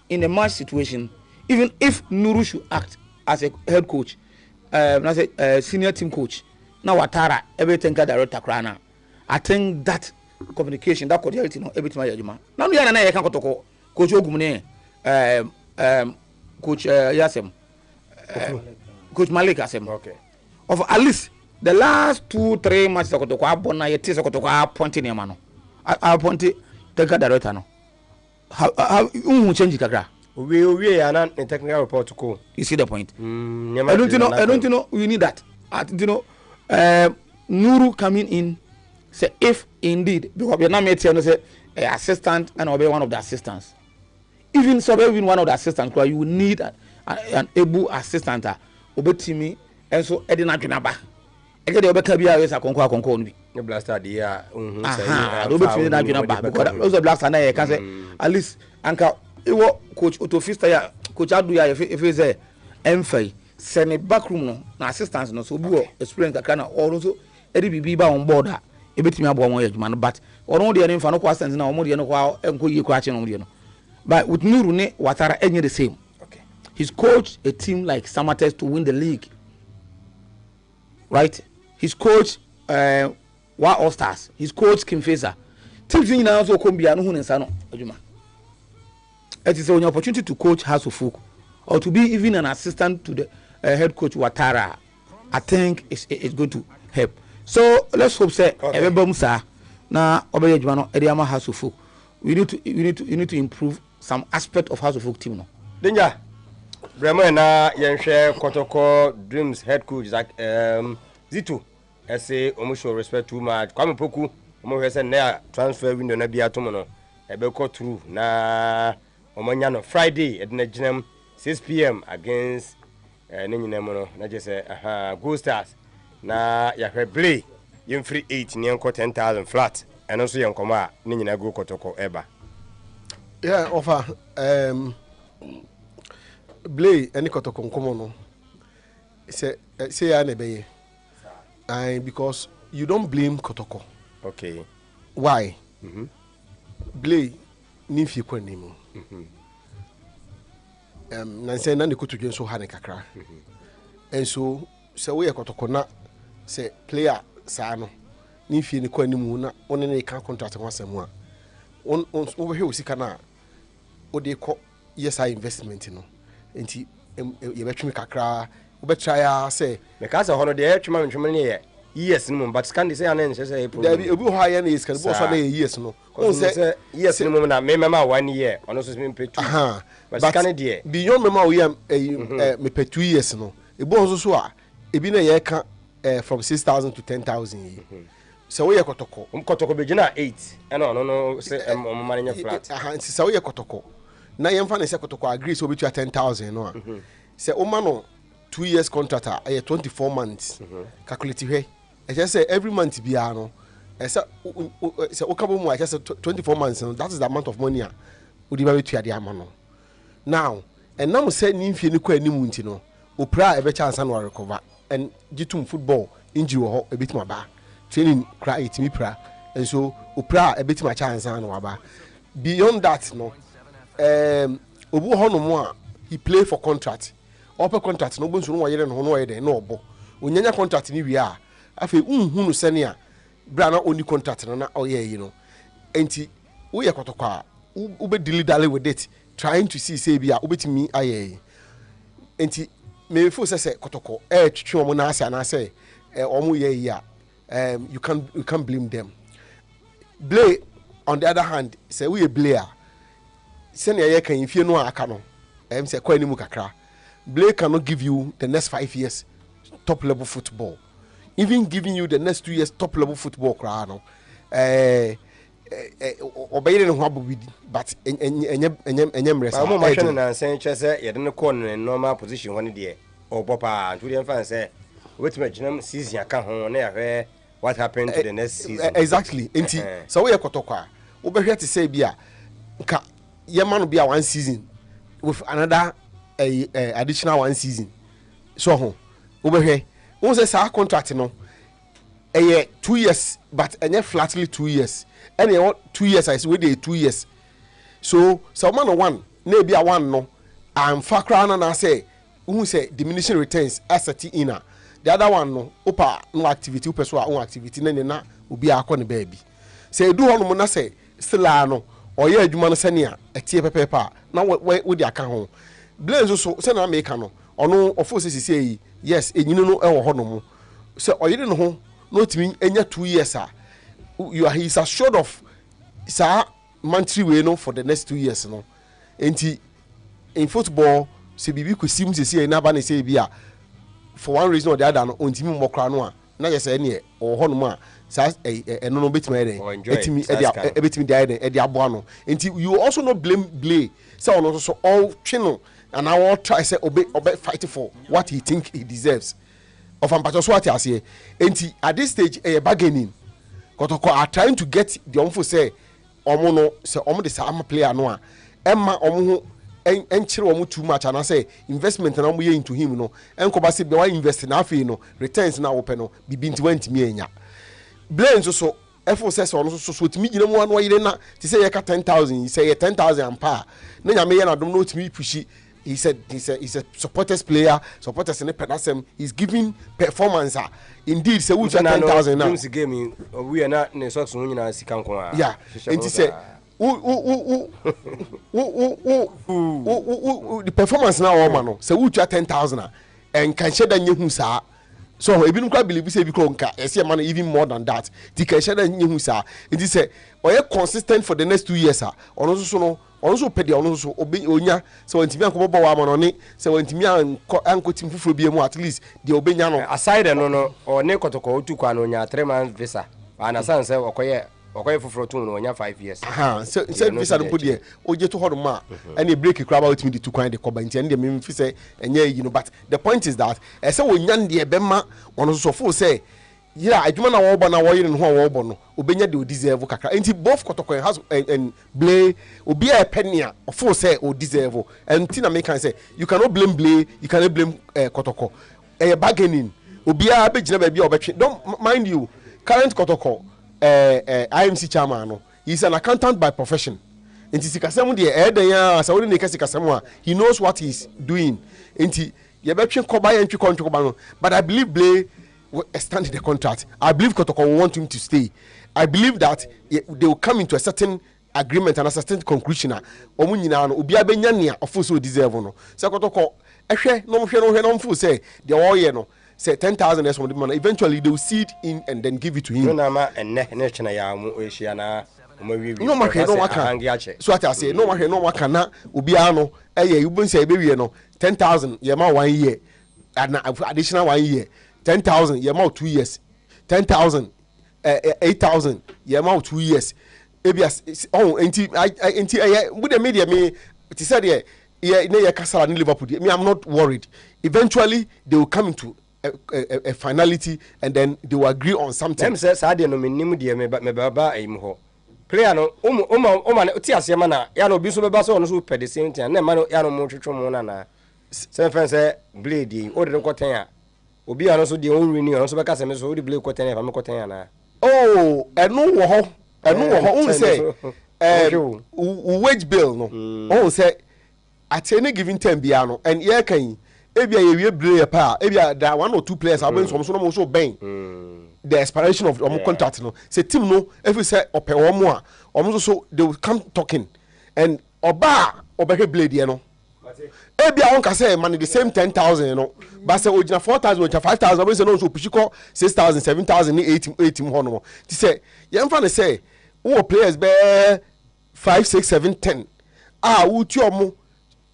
in a match situation, even if Nuru should act as a head coach, as a senior team coach, now Watara everything got director Krana. I think that communication, that cordiality, everything my judgment. Now we are na can go coach Ogumne, coach Yasem, coach Malik Asem. Okay. Of at least the last 2-3 matches I pointing him I pointed the director no. How change kakra? We are not in technical report to call. You see the point? I don't know. We need that. Nuru coming in say if indeed because we are not made say assistant and obey one of the assistants. Even so, even one of the assistants, you will need an able assistant. Obetimi and so Edina Junaba. Ege de obeka bia we sa konko no bi blaster dey obetimi na Junaba because those blaster na can say at least anka ewo coach Otofista ya coach Adu ya if say emfai send backroom no na assistants no so obi wo experience kakra na or so edi bibi ba on board a ebetimi abo won adwuma no but or de no fa no kwa assistant na omo de no kwa enko yi kwa che no de no but with Nuru ne Watara enye the same. Okay. He's coached a team like Samatex to win the league. Right? He's coached Wild All Stars. He's coached Kim Fazer. Teams in also come be anu sano. It is an opportunity to coach House of Folk or to be even an assistant to the head coach Ouattara. I think it's going to help. So let's hope say everybody say na obey jumano Ediama House of Folk. We need to improve some aspect of House of Folk team no. Danger. Bremo na yenhwe Kotoko Dreams head coach like Zito. I say show respect too much. Kwame Poku omo say na transfer window na bia to no. Ebe ko through na omonya no Friday at na 6 p.m. against nyina mo no na je say Go Stars na ya play yem free 8 ne enko 10,000 flat and also yenkomo a nyina go Kotoko eba. Yeah, offer Blay any Kotoko nkomo no. Say ya na be because you don't blame Kotoko. Okay. Why? Blay nimfi kwa nimu. Nanse na nikoto dwen so ha ne kakra. And so we Kotoko na say player sa no nimfi ni kwa nimu na one ne kan contract ho asemu a. On we osika na o de ko yes investment no. Enti ye betwemi kakra we try say because hono de twema ne yes no but can say anen say there be obi higher na is can bo so na yes no on say yes no na me mema 1 year ono so me pay 2 but can dey beyond mema we me pay 2 years no e bo so a e bi na ye ka from 6,000 to 10,000 so we Kotoko be gina 8 and no say manage flat so we Kotoko na ye mfa na say Kotoko agree so be 10,000 no say o ma no 2 years contract a 24 months calculate here I just say every month bia no say okabo mu I just say 24 months no that is the amount of money odi ba betua de ama no now and now say nimfie ni kwa animu nti no opra e be chance na recover and gitum football injury ho e bitima ba training cry it me pra and so opra e bitima chance na waba beyond that no obu ho no mo a he play for contract open contract no bonso no wayere no no wayere no obo onyanya contract ni wi a afi unhunu sene a bra na oni contract na oye yi no enti wo ye Kotoko a wo be dilly with it trying to see say bia obetimi aye enti me feel say Kotoko twetwe omo na asa na say omo ye yi a you can blame them. Blay on the other hand say we a player sene ye kan ifie no aka no say kwa animu kakra Blay cannot give you the next 5 years top level football. Even giving you the next 2 years top level football no obey no ho but enyem rest am machine na sen chese ye de no call no normal position one de obopa and we dem fan say wait me ginam season aka ho na ya what happened to the next season exactly enti so we Kotoko a obehwe te say bia nka ye man bia 1 season with another additional 1 season so ho obehwe won say sa contract no 2 years but enye flatly 2 years and 2 years I say we dey 2 years so man 1 na bia 1 no am fakra na say who say diminishing returns asset ina the other one no opa no activity person on activity na obi akọ ne baby say do hono na say still no oye adwuma no sene a etie pepepa na we di aka ho blaze so say na make no ono ofo say yes enyino no e wo hono mo say oyire no ho no timi enya 2 years he's assured of sa monthly way no for the next 2 years no enti in football say bibi kosim say na ba na say bia for one reason or the other no ontimi mmokra no a na je say ne o hono mo a sa eno no betimi eden etimi betimi dey eden e dey abo no enti you also not blame Blay say ono so all twino and I will try say obey fight for what he think he deserves of ampacho so what he say enti at this stage bargaining Kotoko are trying to get the omfo say omo no say omo de sa player no a emma omo ho enchire omo too much and I say investment na omo ye into him no enkoba say be why invest na afi no returns na open no bibi nti wantimi enya Blay so efo say so so timi gina mu anu yire na ti say ye ka 10,000 say ye 10,000 ampa na nya me ye na dom no timi pushi he's a supporters player. Supporters in the penasem. He's giving performance. Indeed, say we 10,000 now. Game we are not in socks when you are sick. Yeah, and he said, the performance now, man. So we 10,000 and can share the new sir. So even quite believe say because I see a man even more than that. The can share the new sir. It is say, or you consistent for the next 2 years, sir. Also pay the also obey onya. So when Timia come back one on it, so when Timia and team for be more at least the obey aside no or neko to go to Kwanonya 3 months visa. And a son say okoye for 2 5 years. So visa don't put there. Oje to hodoma and a break crab out me to kind the coba and the me say and yeah but the point is that I say when yan the bema one also full say yeah I do na wo na wo yire no wo bo no obenya de deserve kakra enti both Kotoko has and Blay obi a penia full say o deserve and tina make can say you cannot blame Blay, you cannot blame Kotoko bargaining obi a be gina ba bia obetwe don't mind you current Kotoko IMC chairman no he's an accountant by profession enti sikasem de den ya sa woni ne kasikasem a he knows what he's doing enti ye betwe koba ye ntwe kontwe koba no but I believe Blay will extend the contract. I believe Kotoko will want him to stay. I believe that they will come into a certain agreement and a certain conclusion. Omunyina no obi abenya nia ofuso deserve no. Say Kotoko ehwe no mfu say the all year no say 10,000 is from the man. Eventually they will see it in and then give it to him. No na ma enne chena ya mu ehia na no maka so I say no maka na obi ano you been say be no 10,000 ye ma 1 year and additional 1 year 10,000 ye ma 2 years 10,000 8,000 ye ma 2 years ebias enti with the media me it said ye na kasala in Liverpool me I'm not worried eventually they will come into a finality and then they will agree on something. Them say Sadia no minim de me baba aim ho player no ti asema na ya no bi so beba so no so pɛ the same thing na ma no ya no mo twetwe mo na say friend say Blade o de nkoten a obi ano so de on renew ano so beka se me so o de Blade koten fa me koten na oh enu wo ho un say wage bill no un say at any given time bia no and here kan ebia ye Blade pa ebia that 1 or 2 players have been so no so ben the expiration of contract no say team no if we say ope omo a omo so they will come talking and oba obeke Blade ye no ebia on ka say man the same 10,000 no but say ojina 4,000 ojina 5,000 we say no so push ko 6,000 7,000 8 ho no ti say ye mfa ne say wo players be 5 6 7 10 wo ti omo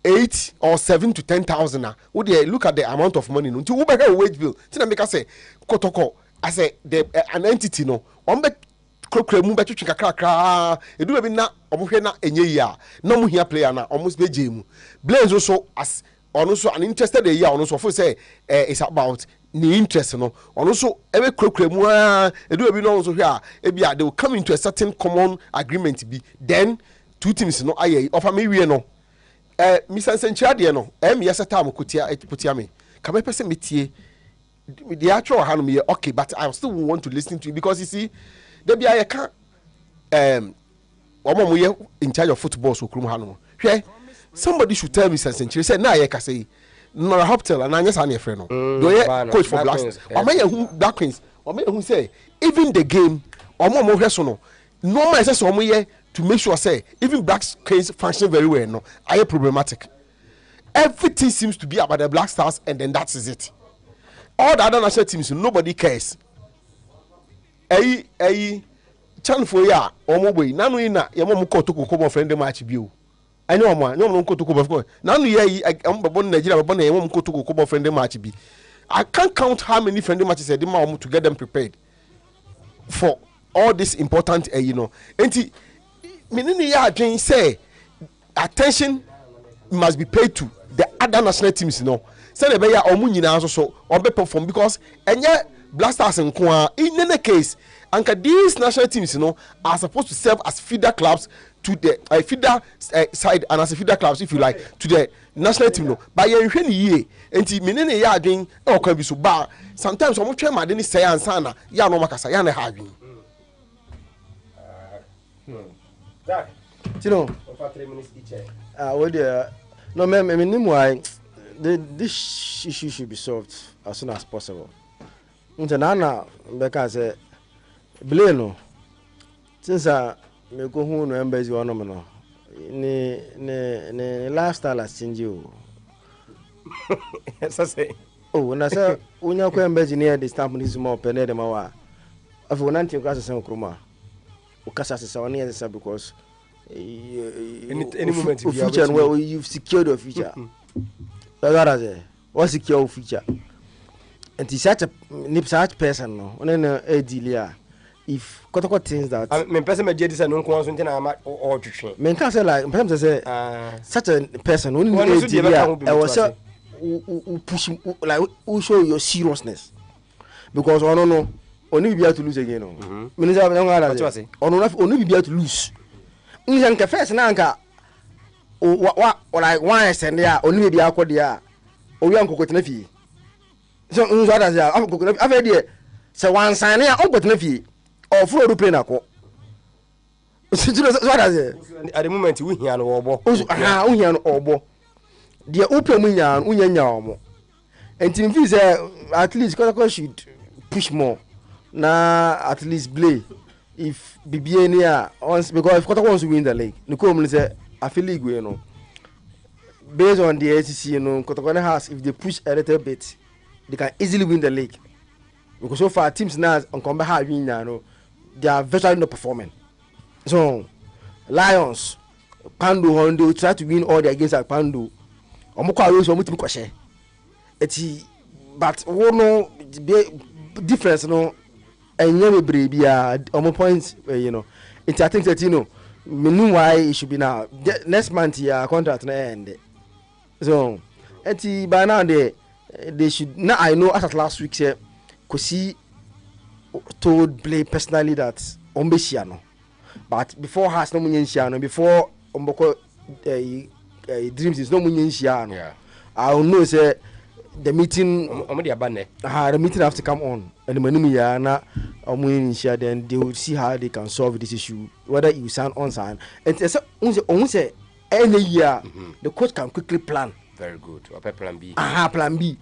8 or 7 to 10,000 would they look at the amount of money no nti wo be wage bill ti na make say Kotoko I say the an entity no on be krokra mu be twetwe kakra edu be na omohwe na enye ya na mo hia player na almost be jemu Blaze so as ono so an interested ya ono so for say it's about the interest no ono so ebe krokra mu edu be no so hwe e bia they will come into a certain common agreement be then two teams no aye offer me wie no Mr. Senchia no me yesata mo kutia me ka me pese metie the actual hand me okay but I still want to listen to you because you see there be I can omo mo in charge of football so krum hanu hwe somebody should tell me Senchia say na ye ka say no hotel and anya sa na friend no do ye coach for Black o me hu Black Queens o me hu say even the game omo mo hwe so no normal say so omo ye to make sure say even Black Queens function very well no are problematic everything seems to be about the Black Stars and then that is it. All the other national teams, nobody cares. Chan for ya, or mobile. Nanu ina, ya mo ko to ko friend match bio. I know ma, no ko to ko before. Nanu ye, I'm born Nigeria, born ya mo ko to ko friend match bi. I can't count how many friendly matches I did to get them prepared for all this important, Enti, minini ya adwen say attention must be paid to the other national teams, Say the beya omu nyina so obe perform because enye Black Stars nko in any case anka these national teams are supposed to serve as feeder clubs to the feeder side and as a feeder clubs if you like to the national team but ye hwe ni ye enti menene ya adwen e okwa bi so ba sometimes omo twa made ni say ansa na ya no makasa ya na ha adwen Jack, over 3 minutes each. What No, meanwhile, this issue should be solved as soon as possible. Nana, because Bleno, since I go home, remember you on no, ne lifestyle has changed you. Yes, I say. Oh, and I said, when you come engineer the stamp is more pened them hour. I've won anti class and Kruma. Ukasa is our near the because any moment future where you've secured your future. What's secure future? And it's such a person, no, on a deal. If Kotoko things that I mean, person my JDs and no constant or to train. Men can't say like, perhaps say such a person only I was who push like who show your seriousness because I don't know only be able to lose again. Minister of Young Ireland, only be able to lose. You can first nanka what like one and there only be able there or young coconut fee. So, what does I've idea? So, one sign here, open the fee or floor to play na ko. What does it? At the moment, we hear no obo. Ah, we hear no obo. The open winyan, unyanyamo. And Tim Fee at least Kotoko should push more. Na at least play. If BBN once because if Kotoko wants to win the league, Nuko say I feel league you know. Based on the ACC, you know, Kotoko has if they push a little bit, they can easily win the league. Because so far teams now on combat high win now, they are virtually not performing. So Lions, Pandu Hondo try to win all their games at Pandu. Omukwa Rose omutim kwashe. Eti but no difference no enye mebre bia omo points you know. It's I think that you know meanwhile it should be now next month ya contract na end. So eti by now they should now I know as at last week say Kosi told Blay personally that Ombesiano. But before has no munyensiano before Omboko dreams is no munyensiano. Yeah. I know say the meeting the meeting have to come on and the manumi na omunyensia then they will see how they can solve this issue whether you sign on sign and say any year the coach can quickly plan. Very good. Or plan B. Plan B.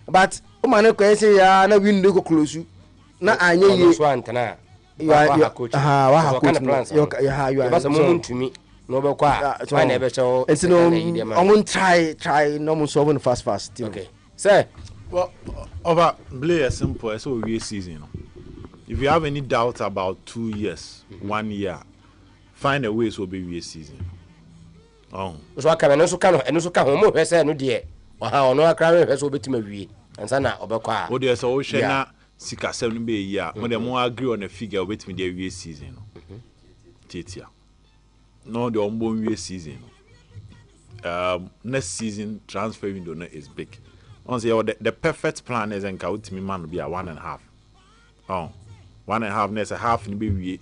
But man ko say ya na win go close you na anye ye so antana you are coach plans you are but moment to me no be kwa why na be so it's no I'm try no solve fast okay say well over play a simple so we season if you have any doubt about 2 years 1 year find a way so be we season oh so aka no so ka no eno so ka ho mo hwe say no de ha ono akra hwe so betima wie ansa na obekwa o de so wo hwe na sika 7 be year mo de mo agree on a figure betimi the we season titia no the ombo we season next season transfer window no is big on say the perfect plan is enka utimi man be a 1.5 oh 1.5 next a half ni be we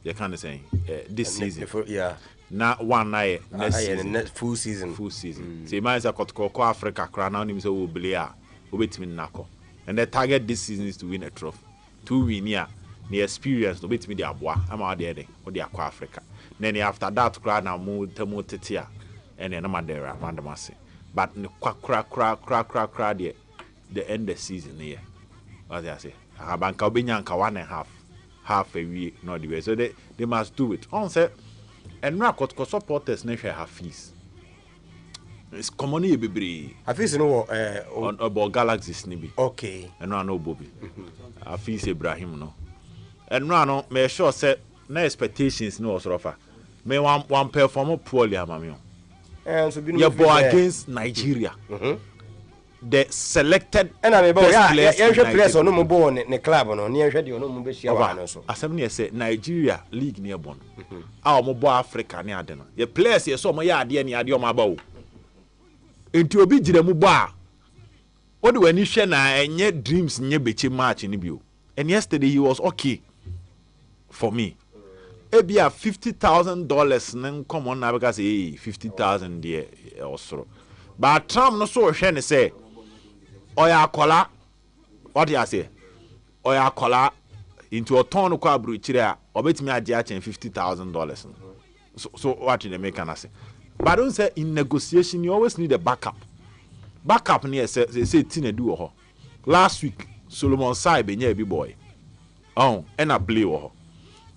you can say this season yeah na one night next season full season say man say Kotoko Africa kra na onim say wo bele a obetimi nako and the target this season is to win a trophy 2 win here the experience obetimi the aboa ama de dey o de akwa Africa then after that kra na mo temo tetia and then na there randomase but the kra the end the season here what I say abanka obenya nka 1.5 half a week not the way so they must do it on say and now Kotoko supporters na share have fees it's common e bebre fees no on about galaxies ni bi okay and no Bobby fees Ibrahim no and no me sure say na expectations no sort of me one perform poorly amami and so be no against Nigeria the selected and I be players on no bo ne club no ne hwe de no mo be share wa no so asem ne say Nigeria league ne bon a mo bo Africa ne ade no ye players ye so mo ya ade ne ade o ma ba o enti obi gire mu bo a o de wani hwe na enye dreams nye bechi match ni bio and yesterday he was okay for me ebia $50,000 nen come on na because $50,000 there also but Trump no so hwe ne say oya kola what you say oya kola into a ton kwa bru chire a obetimi ade a chen $50,000 so what you make can say But don't say in negotiation you always need a backup. Backup near say Tina do ho. Last week Solomon Sai be nya bi boy. Oh, and a play ho.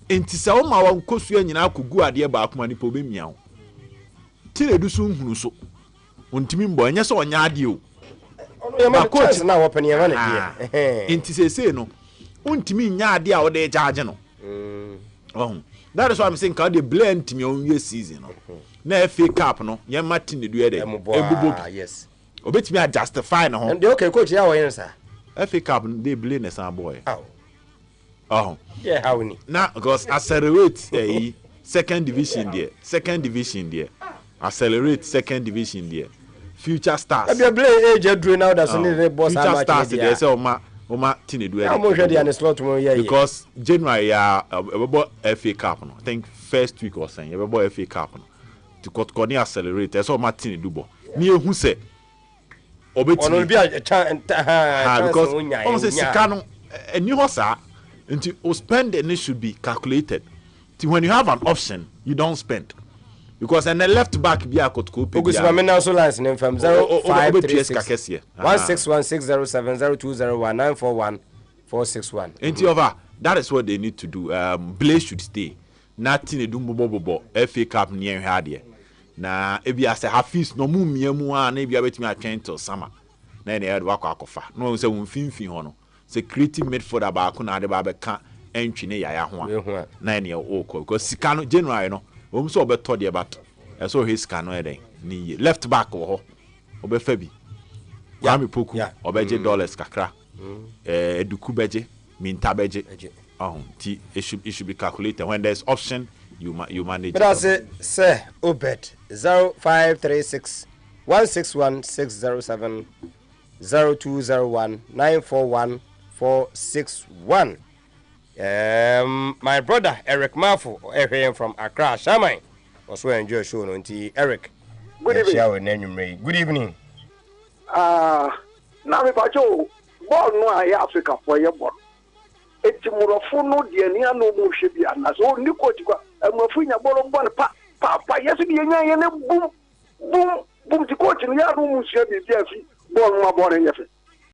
Enti se o ma wa nkosu anyina akogu ade ba akoma ni po be mia ho. Tina du so nhunu so. Ontimi mbo enye so onya ade o. Ma coach na wo paniya na die. Enti se no. Ontimi nya ade a wo de charge no. Oh. That is why I'm saying can they blend me on your season. Na FA Cup no, ye Martin do e dey. Yes. Obetimi a justify no. And okay coach ya wo yen sir. FA Cup they blame the same boy. Oh. Yeah, how ni. Now because accelerate second division there. Accelerate second division there. Future stars. Abi blame age adru now that's only the boss Future stars they say Oma Tinedu. I'm ready and slot tomorrow yeah. Because January FA Cup no. I think first week or something. FA Cup no. To cut accelerate. That's all Martin Dubo. Ni ehu se obetimi be a chance because almost sika no eni ho sa nti o spend and it should be calculated. When you have an option you don't spend. Because and the left back be a kotko pe. Ogusima me now so lines in FM 0536 1616070201941941461. Enti over that is what they need to do. Blaze should stay. Nothing do bobo FA Cup near here. Na ebi ase Hafiz no mu miamu a na ebi abetimi atwen to sama na ene ed wakọ akofa no se won finfin ho no se creative midfield abaako na ade ba be ka entwi ne yaya ho a na ene o ko because sika no January no o so obeto de bato e so he sika no eden ni left back wo ho obefa bi ya me poku obeje dollars kakra eduku beje minta beje ti it should be calculated when there's option you manage. But I say Obed 0536 161 607 0201 941 my brother Eric Mafu from Accra Shamai also enjoy show no nti Eric. Good evening. Good evening. Now me bacho ball no I Africa for your ball. Etimurofo no de ani ano mu hwe bia na so ni coach kwa amafunya bolo pa yesu de nya ne boom ti coach no ya no mu hwe bia fi ball ma ball nyefe